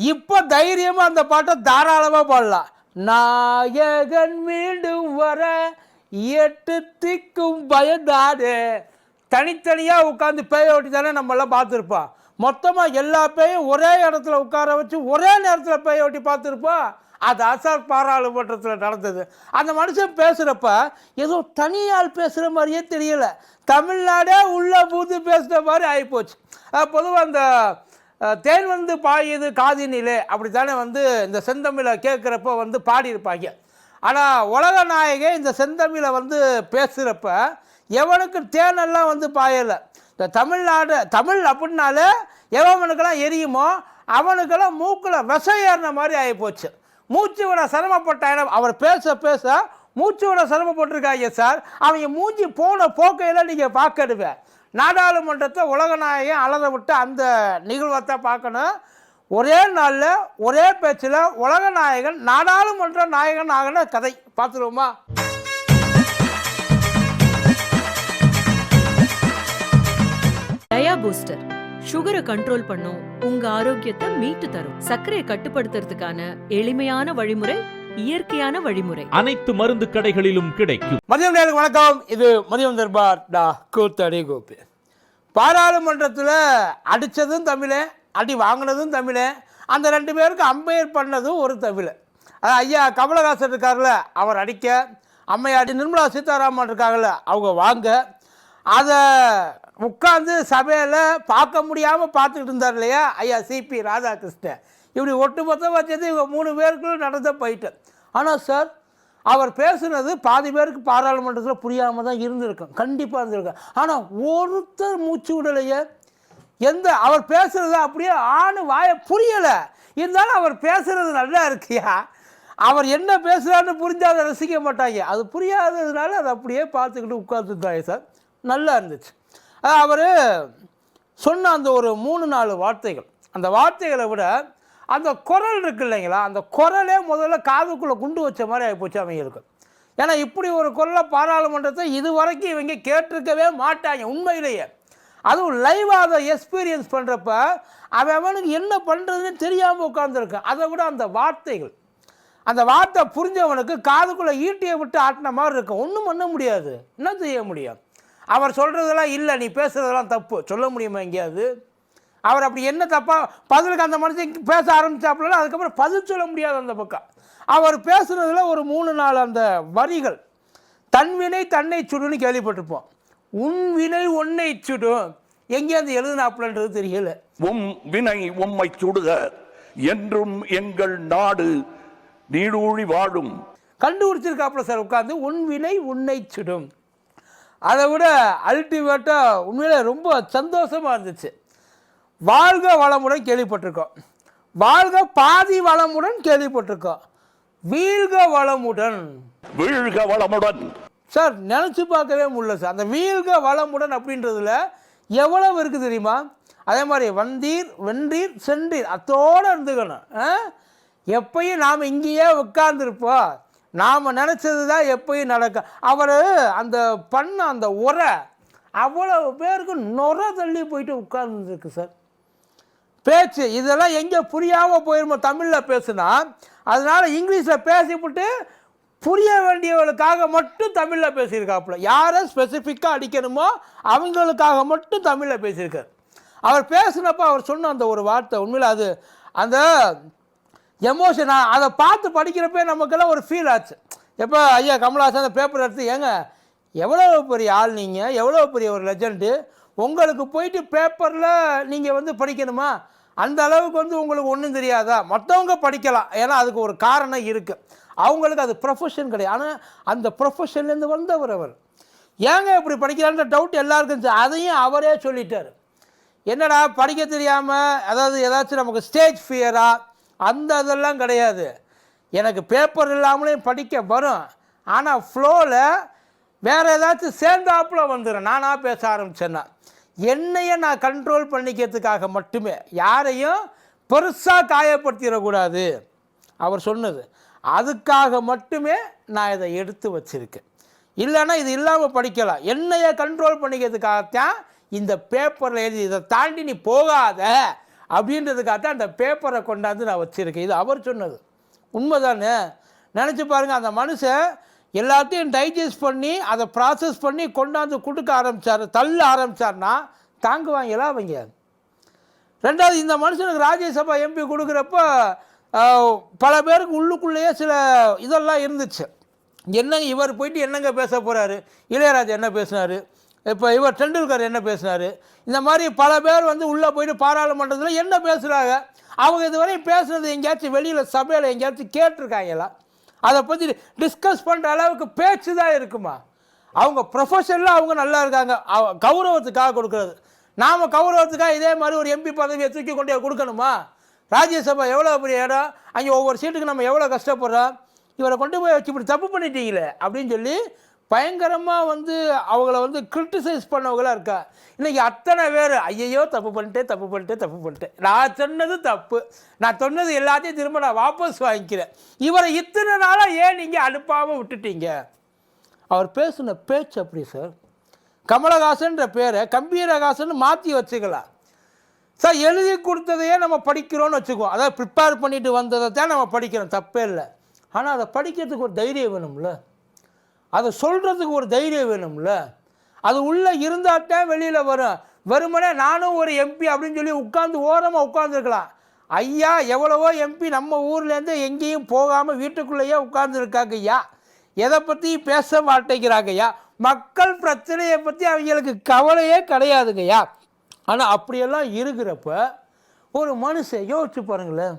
இப்போ தைரியமாக அந்த பாட்டை தாராளமாக பாடலாம். நாயகன் மீண்டும் வர 8 திக்கும் பயந்தாடு. தனித்தனியாக உட்காந்து பேய ஓட்டி தானே நம்மளாம் பார்த்துருப்போம். மொத்தமாக எல்லா பேயும் ஒரே இடத்துல உட்கார வச்சு ஒரே நேரத்தில் பேய ஓட்டி பார்த்துருப்போம். அது அசார் பாராளுமன்றத்தில் நடந்தது. அந்த மனுஷன் பேசுகிறப்ப ஏதோ தனியால் பேசுகிற மாதிரியே தெரியல, தமிழ்நாடே உள்ள பூத்து பேசுகிற மாதிரி ஆகிப்போச்சு. பொதுவாக அந்த தேன் வந்து பாயுது காதினிலே அப்படி தானே வந்து இந்த செந்தமிழை கேட்குறப்ப வந்து பாடியிருப்பாங்க. ஆனால் உலக நாயகே இந்த செந்தமிழை வந்து பேசுகிறப்ப எவனுக்கு தேனெல்லாம் வந்து பாயலை. இந்த தமிழ்நாடு தமிழ் அப்படின்னாலே எவனுக்கெல்லாம் எரியுமோ அவனுக்கெல்லாம் மூக்கில் விஷம் ஏறின மாதிரி ஆகிப்போச்சு. மூச்சு விட சிரமப்பட்ட இடம் அவர் பேச பேச மூச்சு விட சிரமப்பட்டிருக்காங்க சார். அவங்க மூஞ்சி போன போக்கையில் நீங்கள் பார்க்கடுவேன். நாடாளுமன்றத்தை உலகநாயகன் அலற விட்டு அந்த நிகழ்வத்தை பார்க்கணும். ஒரே நாளில் ஒரே பேச்சில் உலகநாயகன் நாடாளுமன்ற நாயகன் ஆகின கதை பார்த்துருவோமா? டயா பூஸ்டர் சுகரை கண்ட்ரோல் பண்ணும், உங்க ஆரோக்கியத்தை மீட்டு தரும். சர்க்கரையை கட்டுப்படுத்துறதுக்கான எளிமையான வழிமுறை, இயற்கையான வழிமுறை. அனைத்து மருந்து கடைகளிலும் கிடைக்கும். மதியம் நேருக்கு வணக்கம். இது மதியம் தர்பார் டா கூத்தடி கோப்பி. பாராளுமன்றத்தில் அடித்ததும் தமிழே, அடி வாங்கினதும் தமிழே, அந்த 2 பேருக்கு அம்பையர் பண்ணதும் ஒரு தமிழ். ஐயா கமலஹாசன் இருக்கார்ல அவர் அடிக்க, அம்மையாடி நிர்மலா சீதாராமன் இருக்காங்கல்ல அவங்க வாங்க. அதை உட்காந்து சபையில் பார்க்க முடியாமல் பார்த்துக்கிட்டு இருந்தார் இல்லையா ஐயா சிபி ராதாகிருஷ்ணன். இப்படி ஒட்டுமொத்தம் வச்சது இவங்க 3 பேருக்குள்ள நடந்த போயிட்டு. ஆனால் சார் அவர் பேசுனது பாதி பேருக்கு பாராளுமன்றத்தில் புரியாமல் தான் இருந்திருக்கும், கண்டிப்பாக இருந்திருக்கும். ஆனால் ஒருத்தர் மூச்சு விடலையே. அவர் பேசுறது அப்படியே ஆணு வாய புரியலை. இருந்தாலும் அவர் பேசுறது நல்லா இருக்கியா, அவர் என்ன பேசுகிறான்னு புரிஞ்சால் அதை ரசிக்க மாட்டாங்க. அது புரியாததுனால அதை அப்படியே பார்த்துக்கிட்டு உட்காந்துருந்தாங்க சார். நல்லா இருந்துச்சு. அவர் சொன்ன அந்த ஒரு 3-4 வார்த்தைகள், அந்த வார்த்தைகளை விட அந்த குரல் இருக்கு இல்லைங்களா, அந்த குரலே முதல்ல காதுக்குள்ளே குண்டு வச்ச மாதிரி ஆகிப்போச்சு அவங்களுக்கு. ஏன்னா இப்படி ஒரு குரலை பாராளுமன்றத்தை இது வரைக்கும் இவங்க கேட்டிருக்கவே மாட்டாங்க உண்மையிலேயே. அதுவும் லைவாக அதை எக்ஸ்பீரியன்ஸ் பண்ணுறப்ப அவனுக்கு என்ன பண்ணுறதுன்னு தெரியாமல் உட்காந்துருக்கு. அதை விட அந்த வார்த்தைகள், அந்த வார்த்தை புரிஞ்சவனுக்கு காதுக்குள்ளே ஈட்டியை விட்டு ஆட்டின மாதிரி இருக்கும். ஒன்றும் பண்ண முடியாது, என்ன செய்ய முடியும்? அவர் சொல்கிறதெல்லாம் இல்லை, நீ பேசுகிறதெல்லாம் தப்பு சொல்ல முடியுமா எங்கேயாவது? அவர் அப்படி என்ன தப்பாக பதிலுக்கு அந்த மனுஷன் பேச ஆரம்பித்தாப்புல அதுக்கப்புறம் பதில் சொல்ல முடியாது அந்த பக்கம். அவர் பேசுகிறதுல ஒரு 3-4 அந்த வரிகள், தன்வினை தன்னை சுடுன்னு கேள்விப்பட்டிருப்போம். உன் வினை உன்னை சுடும், எங்கேயாவது எழுதினாப்புலன்றது தெரியல. உம் வினை உம்மை சுடுக என்றும் எங்கள் நாடு நீடூழி வாழும் கண்டுபிடிச்சிருக்காப்புல சார் உட்காந்து உன் வினை உன்னை சுடும். அதை விட அல்டிமேட்டாக உண்மையிலே ரொம்ப சந்தோஷமாக இருந்துச்சு. வாழ்க வளமுடன் கேள்விப்பட்டிருக்கோம், வாழ்க பாதி வளமுடன் கேள்விப்பட்டிருக்கோம், வீழ்க வளமுடன் வீழ்க வளமுடன் சார் நினச்சி பார்க்கவே முடியல சார். அந்த வீழ்க வளமுடன் அப்படின்றதுல எவ்வளவு இருக்குது தெரியுமா? அதே மாதிரி வந்தீர் வென்றீர் சென்றீர் அத்தோடு இருந்துக்கணும். எப்பயும் நாம் இங்கேயே உட்கார்ந்துருப்போம், நாம் நினச்சது தான் எப்பயும் நடக்க. அவர் அந்த பண்ண அந்த உரை அவ்வளோ பேருக்கு நொற தள்ளி போயிட்டு உட்கார்ந்துருக்கு சார். பேச்சு இதெல்லாம் எங்கே புரியாமல் போயிருமோ தமிழில் பேசுனா, அதனால் இங்கிலீஷில் பேசிவிட்டு புரிய வேண்டியவர்களுக்காக மட்டும் தமிழில் பேசியிருக்காப்புல. யாரை ஸ்பெசிஃபிக்காக அடிக்கணுமோ அவங்களுக்காக மட்டும் தமிழில் பேசியிருக்கார். அவர் பேசினப்போ அவர் சொன்ன அந்த ஒரு வார்த்தை உண்மையில் அது அந்த எமோஷன், அதை பார்த்து படிக்கிறப்பே நமக்கெல்லாம் ஒரு ஃபீல் ஆச்சு. எப்போ ஐயா கமலஹாசன் அந்த பேப்பர் எடுத்து, ஏங்க எவ்வளோ பெரிய ஆள் நீங்கள், எவ்வளோ பெரிய ஒரு லெஜண்டு, உங்களுக்கு போயிட்டு பேப்பரில் நீங்கள் வந்து படிக்கணுமா? அந்த அளவுக்கு வந்து உங்களுக்கு ஒன்றும் தெரியாதா? மற்றவங்க படிக்கலாம், ஏன்னா அதுக்கு ஒரு காரணம் இருக்குது. அவங்களுக்கு அது ப்ரொஃபஷன் கிடையாது. ஆனால் அந்த ப்ரொஃபஷன்லேருந்து வந்தவர் அவர். ஏங்க இப்படி படிக்கிறான்ற டவுட் எல்லாருக்கும் இருந்துச்சு. அதையும் அவரே சொல்லிட்டார். என்னடா படிக்க தெரியாமல், அதாவது ஏதாச்சும் நமக்கு ஸ்டேஜ் ஃபியரா அந்த இதெல்லாம் கிடையாது. எனக்கு பேப்பர் இல்லாமலே படிக்க வரும், ஆனால் ஃப்ளோவில் வேறு ஏதாச்சும் சேர்ந்தாப்புல வந்துடும். நானாக பேச ஆரம்பிச்சேன்னா என்னையை நான் கண்ட்ரோல் பண்ணிக்கிறதுக்காக மட்டுமே, யாரையும் பெருசாக காயப்படுத்திடக்கூடாது அவர் சொன்னது, அதுக்காக மட்டுமே நான் இதை எடுத்து வச்சுருக்கேன். இல்லைன்னா இது இல்லாமல் படிக்கலாம். என்னையை கண்ட்ரோல் பண்ணிக்கிறதுக்காகத்தான் இந்த பேப்பரில் எழுதி இதை தாண்டி நீ போகாத அப்படின்றதுக்காக தான் அந்த பேப்பரை கொண்டாந்து நான் வச்சுருக்கேன். இது அவர் சொன்னது உண்மைதானே? நினச்சி பாருங்கள், அந்த மனுஷன் எல்லாத்தையும் டைஜஸ்ட் பண்ணி அதை ப்ராசஸ் பண்ணி கொண்டாந்து கொடுக்க ஆரம்பித்தார், தள்ள ஆரம்பித்தார்னா தாங்குவாங்களா அவங்க? ரெண்டாவது, இந்த மனுஷனுக்கு ராஜ்யசபா எம்பி கொடுக்குறப்ப பல பேருக்கு உள்ளுக்குள்ளேயே சில இதெல்லாம் இருந்துச்சு. என்னங்க இவர் போயிட்டு என்னங்க பேச போகிறாரு, இளையராஜா என்ன பேசினார், இப்போ இவர் டெண்டுல்கர் என்ன பேசினார், இந்த மாதிரி பல பேர் வந்து உள்ளே போயிட்டு பாராளுமன்றத்தில் என்ன பேசுகிறாங்க, அவங்க இதுவரையும் பேசுகிறது எங்கேயாச்சும் வெளியில் சபையில் எங்கேயாச்சும் கேட்டிருக்காங்களா? அதை பற்றி டிஸ்கஸ் பண்ணுற அளவுக்கு பேச்சு தான் இருக்குமா? அவங்க ப்ரொஃபஷனில் அவங்க நல்லா இருக்காங்க, கௌரவத்துக்காக கொடுக்குறது. நாம் கௌரவத்துக்காக இதே மாதிரி ஒரு எம்பி பதவியை தூக்கி கொண்டு கொடுக்கணுமா? ராஜ்யசபா எவ்வளோ பெரிய இடம், அங்கே ஒவ்வொரு சீட்டுக்கு நம்ம எவ்வளோ கஷ்டப்படுறோம், இவரை கொண்டு போய் வச்சு இப்படி தப்பு பண்ணிட்டீங்களே அப்படின்னு சொல்லி பயங்கரமாக வந்து அவங்கள வந்து கிரிட்டிசைஸ் பண்ணவங்களாக இருக்கா. இன்றைக்கி அத்தனை பேர் ஐயையோ தப்பு பண்ணிட்டேன், நான் சொன்னது தப்பு, நான் சொன்னது எல்லாத்தையும் திரும்ப நான் வாபஸ் வாங்கிக்கிறேன், இவரை இத்தனை நாளாக ஏன் நீங்கள் அனுப்பாமல் விட்டுட்டீங்க? அவர் பேசின பேச்சு அப்படி சார். கமலஹாசன்ற பேரை கம்பீரஹாசன் மாற்றி வச்சுக்கலாம் சார். எழுதி கொடுத்ததையே நம்ம படிக்கிறோன்னு வச்சுக்குவோம், அதாவது ப்ரிப்பேர் பண்ணிட்டு வந்ததை தான் நம்ம படிக்கிறோம், தப்பே இல்லை. ஆனால் அதை படிக்கிறதுக்கு ஒரு தைரியம் வேணும்ல, அதை சொல்கிறதுக்கு ஒரு தைரியம் வேணும்ல, அது உள்ளே இருந்தால்தான் வெளியில் வரும். வெறுமனே நானும் ஒரு எம்பி அப்படின்னு சொல்லி ஓரமாக உட்காந்துருக்கலாம். ஐயா எவ்வளவோ எம்பி நம்ம ஊர்லேருந்து எங்கேயும் போகாமல் வீட்டுக்குள்ளேயே உட்காந்துருக்காங்க ஐயா, எதை பற்றி பேச மாட்டேங்கிறாங்கய்யா, மக்கள் பிரச்சனையை பற்றி அவங்களுக்கு கவலையே கிடையாதுங்கய்யா. ஆனால் அப்படியெல்லாம் இருக்கிறப்ப ஒரு மனுஷன் யோசிச்சு பாருங்களேன்.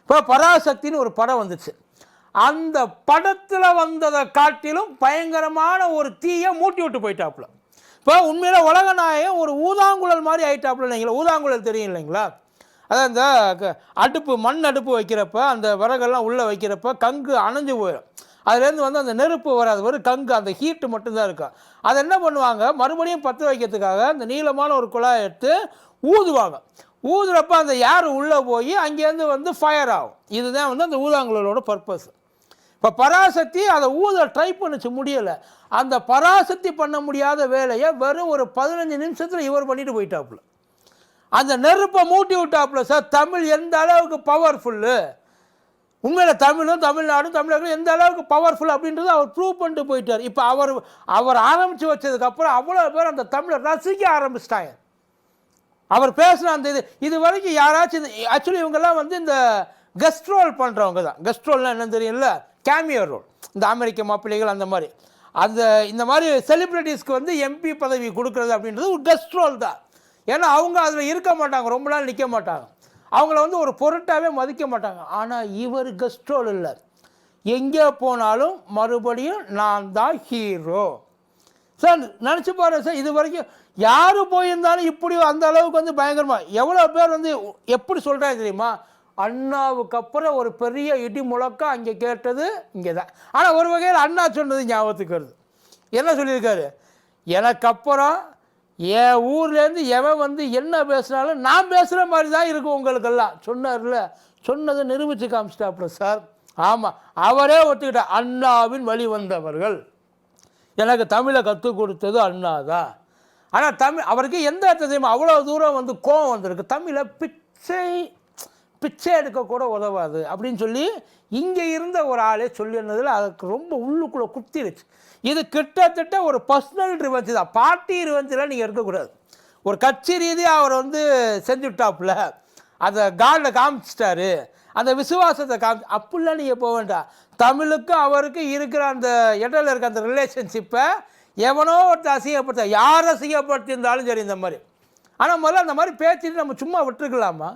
இப்போ பராசக்தின்னு ஒரு படம் வந்துச்சு, அந்த படத்தில் வந்ததை காட்டிலும் பயங்கரமான ஒரு தீயை மூட்டி விட்டு போயிட்டாப்புல. இப்போ உண்மையில் உலகநாயகம் ஒரு ஊதாங்குழல் மாதிரி ஆயிட்டாப்புல. இல்லைங்களா, ஊதாங்குழல் தெரியும் இல்லைங்களா, அதான் இந்த அடுப்பு மண் அடுப்பு வைக்கிறப்ப அந்த விறகெல்லாம் உள்ளே வைக்கிறப்ப கங்கு அணைஞ்சு போயிடும், அதுலேருந்து வந்து அந்த நெருப்பு வராது, வெறும் கங்கு அந்த ஹீட்டு மட்டும்தான் இருக்கும். அதை என்ன பண்ணுவாங்க, மறுபடியும் பற்ற வைக்கிறதுக்காக அந்த நீளமான ஒரு குழாயை எடுத்து ஊதுவாங்க. ஊதுறப்ப அந்த ஏர் உள்ளே போய் அங்கேருந்து வந்து ஃபயர் ஆகும். இதுதான் வந்து அந்த ஊதாங்குழலோட பர்பஸ். இப்போ பராசக்தி அதை ட்ரை பண்ணிச்சு, முடியலை. அந்த பராசக்தி பண்ண முடியாத வேலையை வெறும் ஒரு 15 நிமிஷத்தில் இவர் பண்ணிட்டு போயிட்டாப்புல. அந்த நெருப்பை மூட்டி விட்டாப்புல சார். தமிழ் எந்த அளவுக்கு பவர்ஃபுல்லு, உண்மையில் தமிழும் தமிழ்நாடும் தமிழர்களும் எந்த அளவுக்கு பவர்ஃபுல் அப்படின்றது அவர் ப்ரூவ் பண்ணிட்டு போயிட்டார். இப்போ அவர் ஆரம்பித்து வச்சதுக்கப்புறம் அவ்வளோ பேர் அந்த தமிழை ரசிக்க ஆரம்பிச்சிட்டாங்க. அவர் பேசின அந்த இது வரைக்கும் யாராச்சும் ஆக்சுவலி இவங்கெல்லாம் வந்து இந்த கெஸ்ட் ரோல் பண்ணுறவங்க தான். கெஸ்ட் ரோல்னால் என்னன்னு தெரியும்ல, கேமியோ ரோல், இந்த அமெரிக்க மாப்பிள்ளைகள் அந்த மாதிரி. இந்த மாதிரி செலிப்ரிட்டிஸ்க்கு வந்து எம்பி பதவி கொடுக்குறது அப்படின்றது ஒரு கெஸ்ட் ரோல் தான். ஏன்னா அவங்க அதில் இருக்க மாட்டாங்க, ரொம்ப நாள் நிற்க மாட்டாங்க, அவங்கள வந்து ஒரு பொருட்டாகவே மதிக்க மாட்டாங்க. ஆனால் இவர் கெஸ்ட் ரோல் இல்லை, எங்கே போனாலும் மறுபடியும் நான் தான் ஹீரோ சார். நினச்சி பாருங்க சார், இது வரைக்கும் யார் போயிருந்தாலும் இப்படி அந்த அளவுக்கு வந்து பயங்கரமாக எவ்வளோ பேர் வந்து எப்படி சொல்கிறாங்க தெரியுமா, அண்ணாவுக்கு அப்புறம் ஒரு பெரிய இடி முழக்கம் அங்கே கேட்டது இங்கே தான். ஆனால் ஒரு வகையில் அண்ணா சொன்னது ஞாபகத்துக்கு வருது. என்ன சொல்லியிருக்காரு, எனக்கு அப்புறம் என் ஊர்லேருந்து எவன் வந்து என்ன பேசுனாலும் நான் பேசுகிற மாதிரி தான் இருக்கும் உங்களுக்கெல்லாம் சொன்னார்ல. சொன்னதை நிரூபித்து காமிச்சிட்டாப்புல சார். ஆமாம், அவரே ஒத்துக்கிட்டார், அண்ணாவின் வழி வந்தவர்கள், எனக்கு தமிழை கற்றுக் கொடுத்தது அண்ணா தான். ஆனால் அவருக்கு எந்த அர்த்தத்தையும் அவ்வளோ தூரம் வந்து கோவம் வந்திருக்கு, தமிழை பிச்சை எடுக்கக்கூட உதவாது அப்படின்னு சொல்லி இங்கே இருந்த ஒரு ஆளே சொல்லியிருந்ததில் அதுக்கு ரொம்ப உள்ளுக்குள்ளே குத்திருச்சு. இது கிட்டத்தட்ட ஒரு பர்சனல் ரிவெஞ்ச் தான், பார்ட்டி ரிவெஞ்சில் நீங்கள் இருக்கக்கூடாது. ஒரு கட்சி ரீதியாக அவர் வந்து செஞ்சுட்டாப்புல, அதை காலில் காமிச்சிட்டாரு, அந்த விசுவாசத்தை அப்படிலாம் நீங்கள் போக வேண்டாம். தமிழுக்கும் அவருக்கும் இருக்கிற அந்த இடையில இருக்க அந்த ரிலேஷன்ஷிப்பை எவனோ ஒருத்தர் அசிங்கப்படுத்த, யார் அசிங்கப்படுத்தியிருந்தாலும் சரி இந்த மாதிரி. ஆனால் முதல்ல அந்த மாதிரி பேச்சுட்டு நம்ம சும்மா விட்டுருக்கலாமா?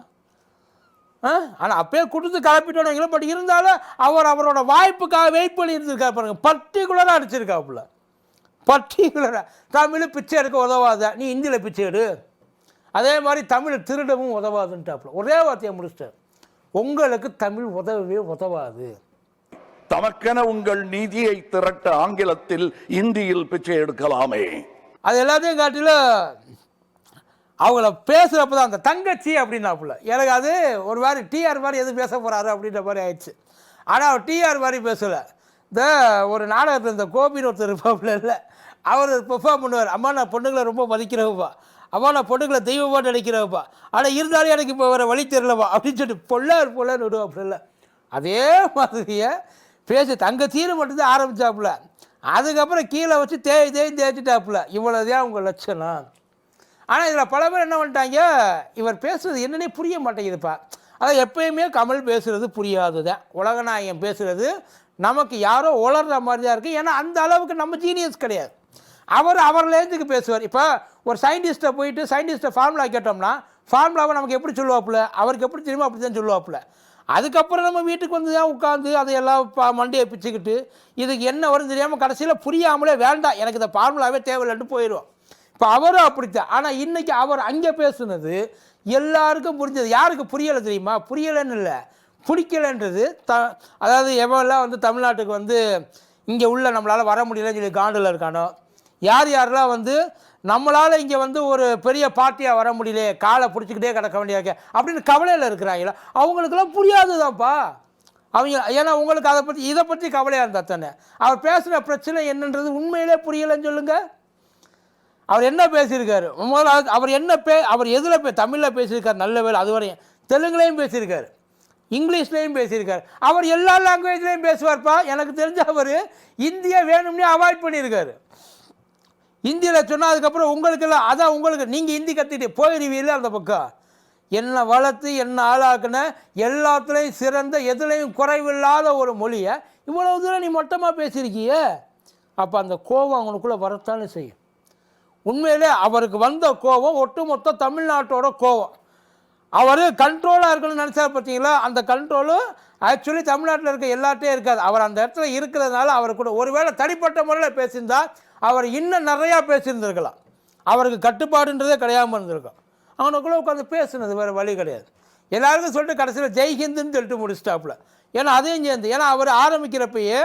ஆனால் அப்பயே கொடுத்து கிளப்பிட்டோம். பட் இருந்தாலும் அவரோட வாய்ப்புக்காக வெயிட் பண்ணி இருந்திருக்காரு பாருங்க, பர்டிகுலராக அடிச்சிருக்காப்புல. பர்டிகுலராக தமிழ் பிச்சை எடுக்க உதவாத, நீ இந்தியில் பிச்சை எடு, அதே மாதிரி தமிழ் திருடவும் உதவாதுன்ட்டாப்புல. ஒரே வார்த்தையை முடிச்சிட்டார், உங்களுக்கு தமிழ் உதவவே உதவாது. தமக்கென உங்கள் நீதியை திரட்ட ஆங்கிலத்தில் இந்தியில் பிச்சை எடுக்கலாமே. அது எல்லாத்தையும் காட்டிலும் அவங்கள பேசுகிறப்ப தான் அந்த தங்கச்சி அப்படின்னாப்புல எனக்கு அது ஒரு மாதிரி டிஆர் மாதிரி எது பேச போகிறாரு அப்படின்ற மாதிரி ஆயிடுச்சு. ஆனால் அவர் டிஆர் மாதிரி பேசலை. இந்த ஒரு நாடகத்தில் இந்த கோபின்னு ஒருத்தர் இருப்பாப்புல இல்லை, அவர் பெர்ஃபார்ம் பண்ணுவார், அம்மா நான் பொண்ணுங்களை ரொம்ப மதிக்கிறவப்பா, அவன் நான் பொண்ணுங்களை தெய்வமாக நினைக்கிறவப்பா, ஆனால் இருந்தாலும் எனக்கு இப்போ வேறு வழி தெரியலப்பா அப்படின்னு சொல்லிட்டு பொல்லான்னு விடுவோம். அப்படி இல்லை, அதே மாதிரியே பேசி தங்க தீரை மட்டும்தான் ஆரம்பித்தாப்புல, அதுக்கப்புறம் கீழே வச்சு தேய்ச்சிட்டாப்புல. இவ்வளோதான் உங்கள் லட்சணம். ஆனால் இதில் பல பேர் என்ன பண்ணிட்டாங்க, இவர் பேசுகிறது என்னன்னே புரிய மாட்டேங்குதுப்பா. அதான் எப்பயுமே கமல் பேசுகிறது புரியாது தான், உலகநாயகன் பேசுகிறது நமக்கு யாரோ உளர்ற மாதிரி தான் இருக்குது. ஏன்னா அந்த அளவுக்கு நம்ம ஜீனியஸ் கிடையாது. அவர் லேஞ்சுக்கு பேசுவார். இப்போ ஒரு சயின்டிஸ்ட்டை போயிட்டு சயின்டிஸ்ட்டை ஃபார்முலா கேட்டோம்னா ஃபார்முலாவை நமக்கு எப்படி சொல்லுவாப்புல, அவருக்கு எப்படி தெரியுமோ அப்படி தான் சொல்லுவாப்புல. அதுக்கப்புறம் நம்ம வீட்டுக்கு வந்து தான் உட்காந்து அதையெல்லாம் மண்டையை பிச்சுக்கிட்டு இதுக்கு என்ன வரும் தெரியாமல் கடைசியில் புரியாமலே வேண்டாம் எனக்கு இந்த ஃபார்முலாவே தேவையில்லைன்னு போயிடுவோம். இப்போ அவரும் அப்படித்தான். ஆனால் இன்றைக்கி அவர் அங்கே பேசுனது எல்லாருக்கும் புரிஞ்சது. யாருக்கு புரியலை தெரியுமா? புரியலைன்னு இல்லை, பிடிக்கலைன்றது. அதாவது எவெல்லாம் வந்து தமிழ்நாட்டுக்கு வந்து இங்கே உள்ள நம்மளால் வர முடியலன்னு சொல்லி காண்டில் இருக்கானோ, யாரெல்லாம் வந்து நம்மளால் இங்கே வந்து ஒரு பெரிய பார்ட்டியாக வர முடியல, காலை பிடிச்சிக்கிட்டே கிடக்க வேண்டியாக்க அப்படின்னு கவலையில் இருக்கிறாங்களா, அவங்களுக்கெல்லாம் புரியாதுதான்ப்பா அவங்க. ஏன்னா உங்களுக்கு அதை பற்றி இதை பற்றி கவலையாக இருந்தால் தானே. அவர் பேசுகிற பிரச்சனை என்னன்றது உண்மையிலே புரியலைன்னு சொல்லுங்கள். அவர் என்ன பேசியிருக்காரு முதல்ல, அவர் எதில் தமிழில் பேசியிருக்காரு, நல்ல வேலை அதுவரையும். தெலுங்குலேயும் பேசியிருக்காரு, இங்கிலீஷ்லேயும் பேசியிருக்காரு. அவர் எல்லா லாங்குவேஜ்லேயும் பேசுவார்ப்பா. எனக்கு தெரிஞ்ச அவர் இந்தியை வேணும்னே அவாய்ட் பண்ணியிருக்காரு. ஹிந்தியில் சொன்னால் அதுக்கப்புறம் உங்களுக்கெல்லாம் அதான் உங்களுக்கு நீங்கள் ஹிந்தி கற்றுட்டு போயிடுவீங்களே அந்த பக்கம். என்னை வளர்த்து என்ன ஆளாக்குன எல்லாத்துலேயும் சிறந்த எதுலேயும் குறைவில்லாத ஒரு மொழியை இவ்வளவு தூரம் நீ மொத்தமாக பேசியிருக்கிய. அப்போ அந்த கோபம் அவங்களுக்குள்ளே வரத்தானே செய்யும். உண்மையிலே அவருக்கு வந்த கோபம் ஒட்டுமொத்த தமிழ்நாட்டோட கோபம். அவர் கண்ட்ரோலாக இருக்கணும்னு நினச்சார் பார்த்தீங்களா, அந்த கண்ட்ரோலு ஆக்சுவலி தமிழ்நாட்டில் இருக்க எல்லார்ட்டையும் இருக்காது. அவர் அந்த இடத்துல இருக்கிறதுனால அவர் கூட ஒருவேளை தனிப்பட்ட முறையில் பேசியிருந்தால் அவர் இன்னும் நிறையா பேசியிருந்திருக்கலாம். அவருக்கு கட்டுப்பாடுன்றதே கிடையாமல் இருந்திருக்கும். அவனுக்குள்ளே உட்காந்து பேசுனது வேறு வழி கிடையாது. எல்லாருக்கும் சொல்லிட்டு கடைசியில் ஜெய்ஹிந்துன்னு சொல்லிட்டு முடிச்சிட்டாப்புல. ஏன்னா அதையும் சேர்ந்து, ஏன்னா அவர் ஆரம்பிக்கிறப்பயே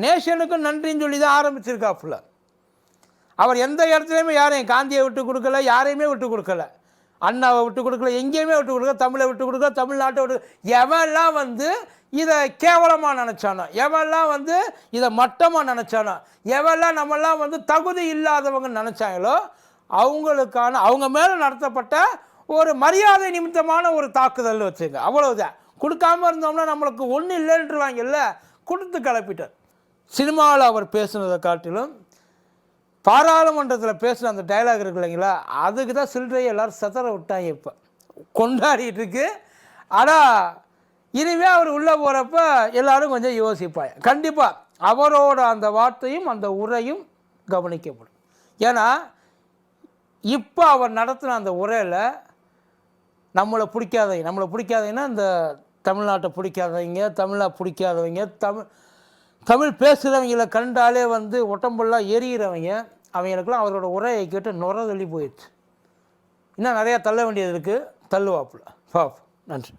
நேஷனுக்கும் நன்றின்னு சொல்லி தான் ஆரம்பிச்சிருக்காப்புல. அவர் எந்த இடத்துலையுமே யாரையும் காந்தியை விட்டு கொடுக்கல, யாரையுமே விட்டு கொடுக்கல, அண்ணாவை விட்டு கொடுக்கல, எங்கேயுமே விட்டு கொடுக்கல, தமிழை விட்டு கொடுக்கல, தமிழ்நாட்டை விட்டு. எவெல்லாம் வந்து இதை கேவலமாக நினச்சானோ, எவெல்லாம் வந்து இதை மட்டமாக நினச்சானோ, எவெல்லாம் நம்மெல்லாம் வந்து தகுதி இல்லாதவங்க நினச்சாங்களோ அவங்களுக்கான அவங்க மேலே நடத்தப்பட்ட ஒரு மரியாதை நிமித்தமான ஒரு தாக்குதல் வச்சுங்க. அவ்வளவுதான். கொடுக்காமல் இருந்தோம்னா நம்மளுக்கு ஒன்றும் இல்லைன்ட்டுருவாங்கல்ல, கொடுத்து கிளப்பிட்டார். சினிமாவில் அவர் பேசுனதை காட்டிலும் பாராளுமன்றத்தில் பேசுகிற அந்த டைலாக் இருக்கு இல்லைங்களா, அதுக்கு தான் சில்லறையை எல்லோரும் சதற விட்டாங்க. இப்போ கொண்டாடிட்டு இருக்கு. ஆனால் இனிமே அவர் உள்ளே போகிறப்ப எல்லோரும் கொஞ்சம் யோசிப்பாங்க. கண்டிப்பாக அவரோட அந்த வார்த்தையும் அந்த உரையும் கவனிக்கப்படும். ஏன்னா இப்போ அவர் நடத்தின அந்த உரையில் நம்மளை பிடிக்காதவங்கன்னா இந்த தமிழ்நாட்டை பிடிக்காதவங்க, தமிழை பிடிக்காதவங்க, தமிழ் பேசுகிறவங்களை கண்டாலே வந்து உடம்பெல்லாம் எரிகிறவங்க, அவங்களுக்கெல்லாம் அவரோட உரையை கேட்டு நுர தள்ளி போயிடுச்சு. இன்னும் நிறையா தள்ள வேண்டியது இருக்குது, தள்ளுவாப்புல. பாப்போம். நன்றி.